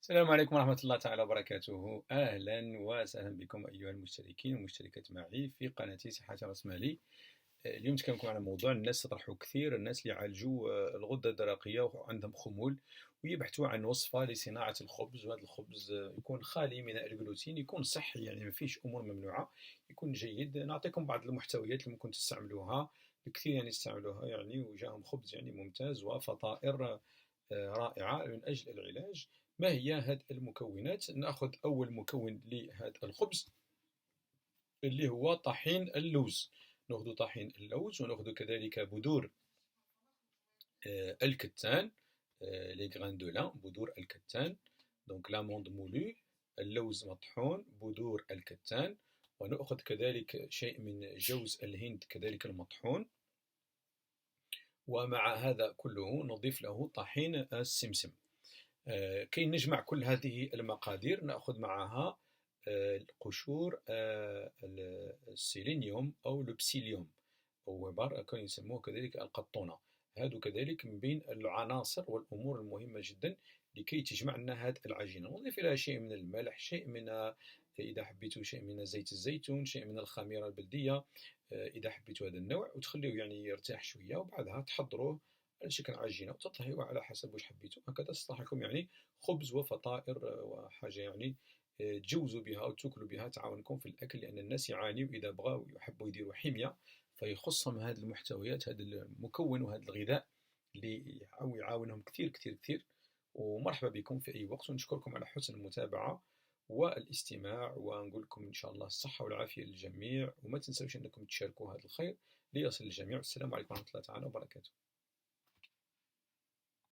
السلام عليكم ورحمة الله تعالى وبركاته. أهلا وسهلا بكم أيها المشتركين والمشتركات معي في قناتي صحة رأس مالي. اليوم نتكلم على موضوع الناس تطرحه كثير، الناس اللي يعالجوا الغدة الدرقية وعندهم خمول ويبحثوا عن وصفة لصناعة الخبز، وهذا الخبز يكون خالي من الجلوتين، يكون صحي، يعني ما فيش أمور ممنوعة، يكون جيد. نعطيكم بعض المحتويات اللي ممكن تستعملوها. الكثير يعني يستعملوها يعني وجاهم خبز يعني ممتاز وفطائر رائعة من أجل العلاج. ما هي هذه المكونات؟ نأخذ أول مكون لهذا الخبز اللي هو طحين اللوز. نأخذ طحين اللوز ونأخذ كذلك بذور الكتان، لي غران دو لان، بذور الكتان، دونك لاموند مولو، اللوز مطحون، بذور الكتان، ونأخذ كذلك شيء من جوز الهند كذلك المطحون، ومع هذا كله نضيف له طحين السمسم. كي نجمع كل هذه المقادير نأخذ معها قشور السيلينيوم أو البسيليوم، أو عبارة كانوا يسموه كذلك القطونة. هذا كذلك من بين العناصر والأمور المهمة جدا لكي تجمع لنا هذه العجينة. نضيف إليها شيء من الملح، شيء من إذا حبيتوا شيء من زيت الزيتون، شيء من الخميرة البلدية إذا حبيتوا هذا النوع، وتخليه يعني يرتاح شوية، وبعدها تحضروه على شكل عجينة وتطهيوه على حسب واش حبيتوا. هكذا تصلح لكم يعني خبز وفطائر وحاجة يعني تجوزوا بها أو تاكلوا بها، تعاونكم في الأكل، لأن الناس يعانيوا إذا بغاو يحبوا يديروا حمية فيخصهم هذه المحتويات، هذا المكون وهذا الغذاء اللي يعاونهم كثير كثير كثير. ومرحبا بكم في أي وقت، ونشكركم على حسن المتابعة والاستماع، ونقول لكم إن شاء الله الصحة والعافية للجميع، وما تنسوش أنكم تشاركوا هذا الخير ليصل للجميع. والسلام عليكم ورحمة الله تعالى وبركاته.